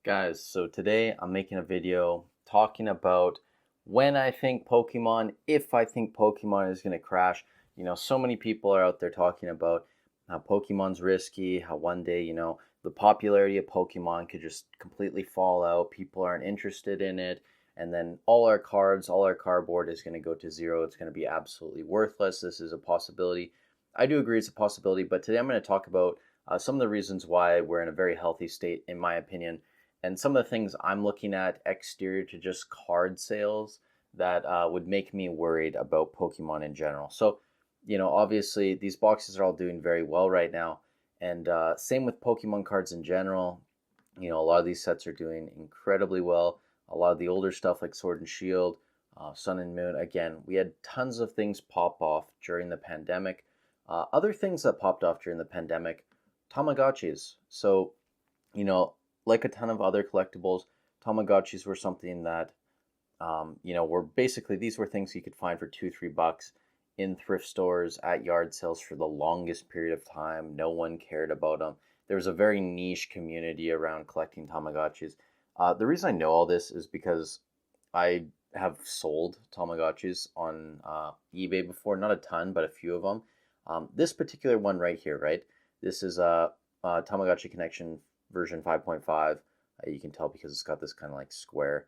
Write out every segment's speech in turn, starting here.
Guys, so today I'm making a video talking about when I think Pokemon, if I think Pokemon is going to crash. So many people are out there talking about how Pokemon's risky, how one day, the popularity of Pokemon could just completely fall out. People aren't interested in it. And then all our cards, all our cardboard is going to go to zero. It's going to be absolutely worthless. This is a possibility. I do agree it's a possibility, but today I'm going to talk about some of the reasons why we're in a very healthy state, in my opinion, and some of the things I'm looking at exterior to just card sales that would make me worried about Pokemon in general. So, obviously these boxes are all doing very well right now, and same with Pokemon cards in general. A lot of these sets are doing incredibly well. A lot of the older stuff like Sword and Shield, Sun and Moon. Again, we had tons of things pop off during the pandemic. Other things that popped off during the pandemic, Tamagotchis. So, you know, like a ton of other collectibles, Tamagotchis were something that, were basically these were things you could find for 2, $3 in thrift stores at yard sales for the longest period of time. No one cared about them. There was a very niche community around collecting Tamagotchis. The reason I know all this is because I have sold Tamagotchis on eBay before, not a ton, but a few of them. This particular one right here, right? This is a Tamagotchi Connection version 5.5. You can tell because it's got this kind of like square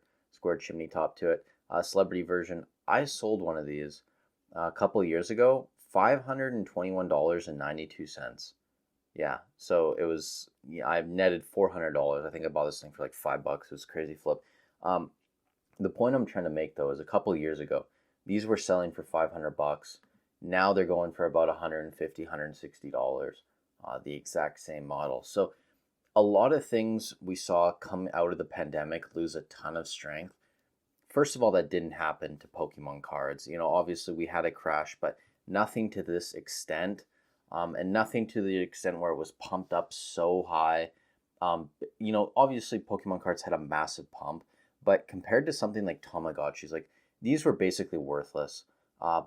chimney top to it. Celebrity version. I sold one of these a couple of years ago, $521.92. Yeah, so it was. Yeah, I've netted $400. I think I bought this thing for like $5. It was a crazy flip. Um, the point I'm trying to make though is a couple of years ago, these were selling for $500. Now they're going for about 150, $160. The exact same model. So a lot of things we saw come out of the pandemic lose a ton of strength. First of all, that didn't happen to Pokemon cards. Obviously we had a crash, but nothing to this extent, and nothing to the extent where it was pumped up so high. Obviously Pokemon cards had a massive pump, but compared to something like Tamagotchis, like these were basically worthless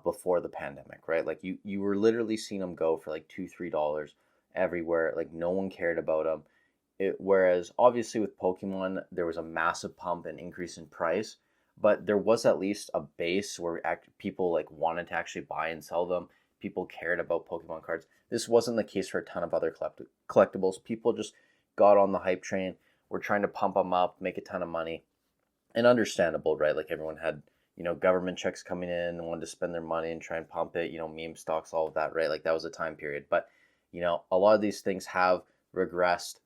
before the pandemic, right? Like you were literally seeing them go for like $2, $3 everywhere. Like no one cared about them. Whereas obviously with Pokemon, there was a massive pump and increase in price, but there was at least a base where people like wanted to actually buy and sell them. People cared about Pokemon cards. This wasn't the case for a ton of other collectibles. People just got on the hype train. Were trying to pump them up, make a ton of money, and understandable, right? Like everyone had government checks coming in and wanted to spend their money and try and pump it. Meme stocks, all of that, right? Like that was a time period, but a lot of these things have regressed.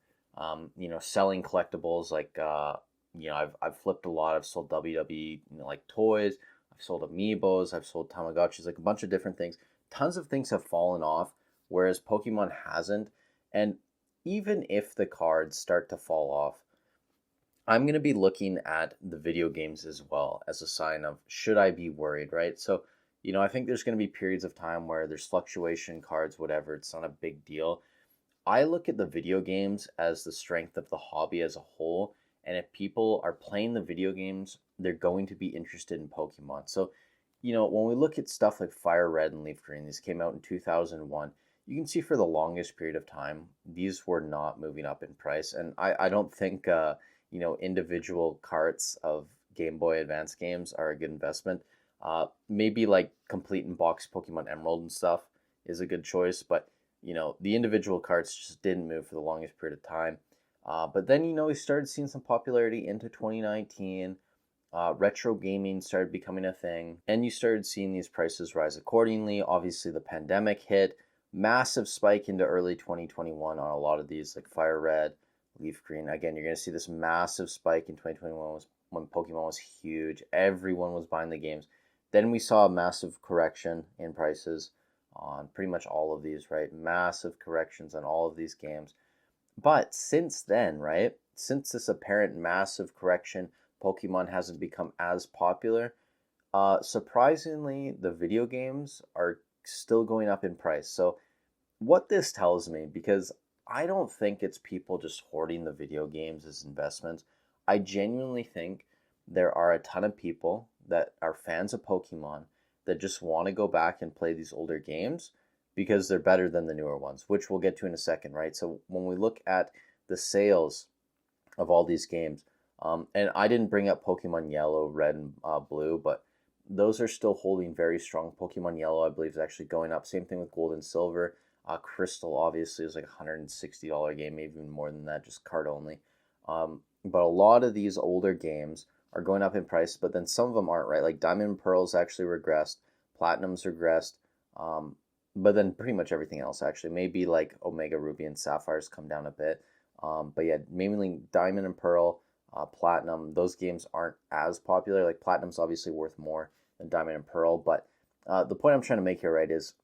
Selling collectibles like I've flipped a lot. I've sold WWE, like toys. I've sold amiibos. I've sold Tamagotchis, like a bunch of different things. Tons of things have fallen off, whereas Pokemon hasn't. And even if the cards start to fall off, I'm going to be looking at the video games as well as a sign of should I be worried, right? So, I think there's going to be periods of time where there's fluctuation, cards, whatever. It's not a big deal. I look at the video games as the strength of the hobby as a whole. And if people are playing the video games, they're going to be interested in Pokemon. So, when we look at stuff like Fire Red and Leaf Green, these came out in 2001. You can see for the longest period of time, these were not moving up in price. And I don't think, individual carts of Game Boy Advance games are a good investment. Maybe like complete in box Pokemon Emerald and stuff is a good choice, but the individual carts just didn't move for the longest period of time. But then, we started seeing some popularity into 2019. Retro gaming started becoming a thing, and you started seeing these prices rise accordingly. Obviously, the pandemic hit, massive spike into early 2021 on a lot of these, like Fire Red, Leaf Green. Again, you're going to see this massive spike in 2021 when Pokemon was huge. Everyone was buying the games. Then we saw a massive correction in prices on pretty much all of these, right? Massive corrections on all of these games. But since then, right? Since this apparent massive correction, Pokemon hasn't become as popular. Surprisingly, the video games are still going up in price. So, what this tells me, because I don't think it's people just hoarding the video games as investments. I genuinely think there are a ton of people that are fans of Pokemon that just want to go back and play these older games because they're better than the newer ones, which we'll get to in a second, right? So when we look at the sales of all these games. And I didn't bring up Pokemon Yellow, Red, and Blue, but those are still holding very strong. Pokemon Yellow, I believe, is actually going up. Same thing with Gold and Silver. Crystal, obviously, is like $160 game, maybe even more than that, just card only. But a lot of these older games are going up in price, but then some of them aren't, right? Like Diamond and Pearls actually regressed, Platinum's regressed, but then pretty much everything else actually. Maybe like Omega Ruby and Sapphires come down a bit. But yeah, mainly Diamond and Pearl, Platinum, those games aren't as popular. Like Platinum's obviously worth more than Diamond and Pearl, but the point I'm trying to make here, right, is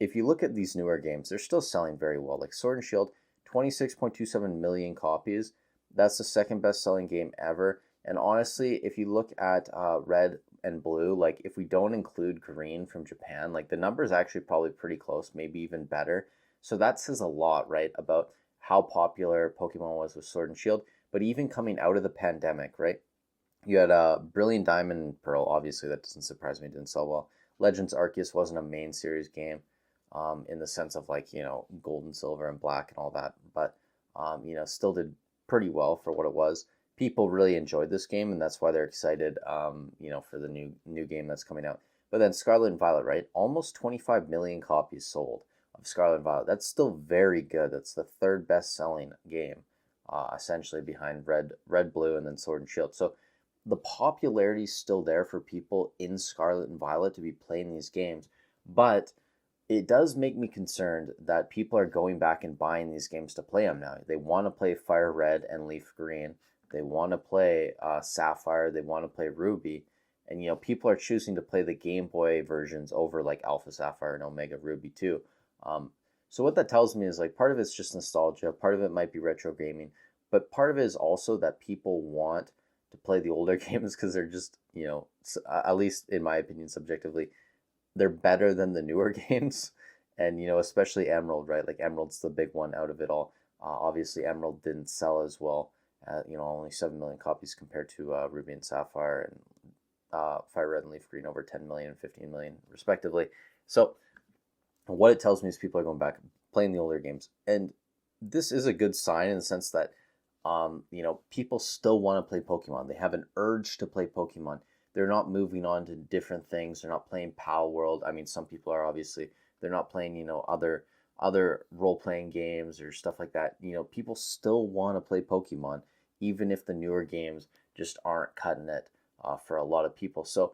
if you look at these newer games, they're still selling very well. Like Sword and Shield, 26.27 million copies. That's the second best selling game ever. And honestly, if you look at Red and Blue, like if we don't include Green from Japan, like the number is actually probably pretty close, maybe even better. So that says a lot, right, about how popular Pokemon was with Sword and Shield. But even coming out of the pandemic, right, you had Brilliant Diamond and Pearl. Obviously, that doesn't surprise me. It didn't sell well. Legends Arceus wasn't a main series game, in the sense of like Gold and Silver and Black and all that, but still did pretty well for what it was. People really enjoyed this game, and that's why they're excited, for the new game that's coming out. But then Scarlet and Violet, right? Almost 25 million copies sold of Scarlet and Violet. That's still very good. That's the third best selling game, essentially behind Red, Blue, and then Sword and Shield. So the popularity is still there for people in Scarlet and Violet to be playing these games, but it does make me concerned that people are going back and buying these games to play them now. They want to play Fire Red and Leaf Green. They want to play Sapphire. They want to play Ruby. And, people are choosing to play the Game Boy versions over like Alpha Sapphire and Omega Ruby too. So what that tells me is like part of it's just nostalgia. Part of it might be retro gaming. But part of it is also that people want to play the older games because they're just, at least in my opinion, subjectively, they're better than the newer games. And especially Emerald, right? Like Emerald's the big one out of it all. Obviously Emerald didn't sell as well, only 7 million copies compared to Ruby and Sapphire, and Fire Red and Leaf Green over 10 million and 15 million respectively. So what it tells me is people are going back playing the older games, and this is a good sign in the sense that people still want to play Pokemon. They have an urge to play Pokemon. They're not moving on to different things. They're not playing Pal World. I mean, some people are obviously. They're not playing, other role-playing games or stuff like that. People still want to play Pokemon, even if the newer games just aren't cutting it for a lot of people. So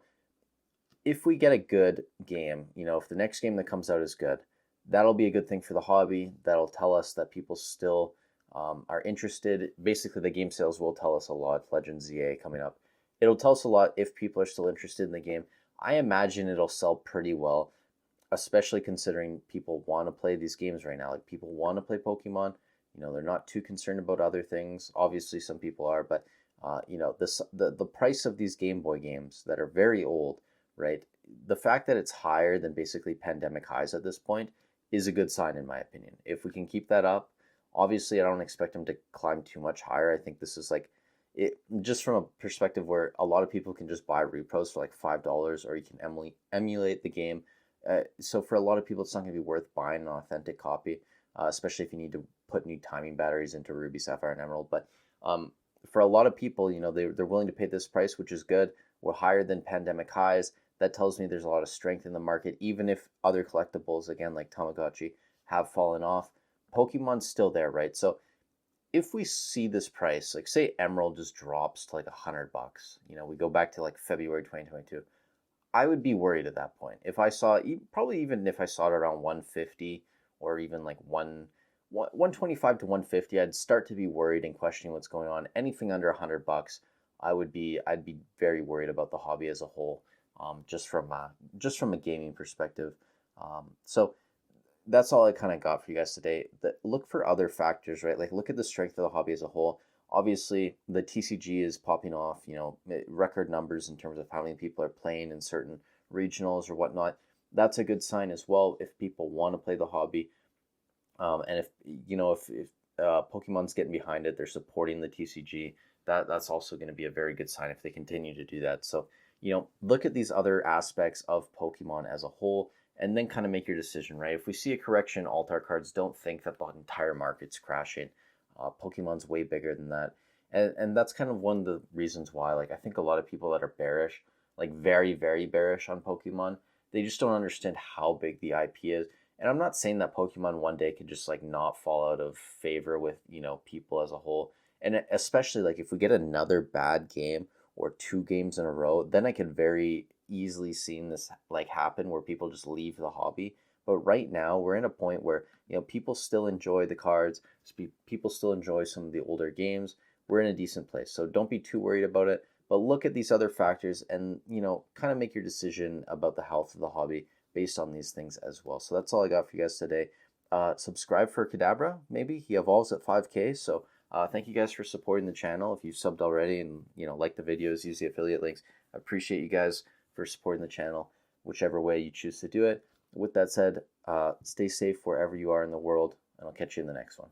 if we get a good game, if the next game that comes out is good, that'll be a good thing for the hobby. That'll tell us that people still are interested. Basically, the game sales will tell us a lot. Legends ZA coming up. It'll tell us a lot if people are still interested in the game. I imagine it'll sell pretty well, especially considering people want to play these games right now. Like people want to play Pokemon. They're not too concerned about other things. Obviously, some people are, but the price of these Game Boy games that are very old, right? The fact that it's higher than basically pandemic highs at this point is a good sign, in my opinion. If we can keep that up, obviously, I don't expect them to climb too much higher. I think this is like it just from a perspective where a lot of people can just buy repros for like $5, or you can emulate the game. So for a lot of people, it's not going to be worth buying an authentic copy, especially if you need to put new timing batteries into Ruby, Sapphire, and Emerald. But for a lot of people, they're willing to pay this price, which is good. We're higher than pandemic highs. That tells me there's a lot of strength in the market, even if other collectibles, again, like Tamagotchi, have fallen off. Pokemon's still there, right? So if we see this price, like say Emerald just drops to like $100, we go back to like February 2022, I would be worried at that point. If I saw, probably even if I saw it around 150 or even like 125 to 150, I'd start to be worried and questioning what's going on. Anything under $100, I'd be very worried about the hobby as a whole, just from a gaming perspective. So that's all I kind of got for you guys today. Look for other factors, right? Like look at the strength of the hobby as a whole. Obviously, the TCG is popping off, record numbers in terms of how many people are playing in certain regionals or whatnot. That's a good sign as well if people want to play the hobby. And if Pokemon's getting behind it, they're supporting the TCG. That's also going to be a very good sign if they continue to do that. So, look at these other aspects of Pokemon as a whole, and then kind of make your decision, right? If we see a correction, Altar cards, don't think that the entire market's crashing. Pokemon's way bigger than that. And that's kind of one of the reasons why, like, I think a lot of people that are bearish, like very, very bearish on Pokemon, they just don't understand how big the IP is. And I'm not saying that Pokemon one day could just like not fall out of favor with, people as a whole. And especially like if we get another bad game or two games in a row, then I could very easily see this like happen where people just leave the hobby. But right now we're in a point where, people still enjoy the cards, people still enjoy some of the older games. We're in a decent place. So don't be too worried about it, but look at these other factors and, kind of make your decision about the health of the hobby based on these things as well. So that's all I got for you guys today. Subscribe for Kadabra, maybe. He evolves at 5K. So thank you guys for supporting the channel. If you've subbed already and, like the videos, use the affiliate links. I appreciate you guys for supporting the channel, whichever way you choose to do it. With that said, stay safe wherever you are in the world, and I'll catch you in the next one.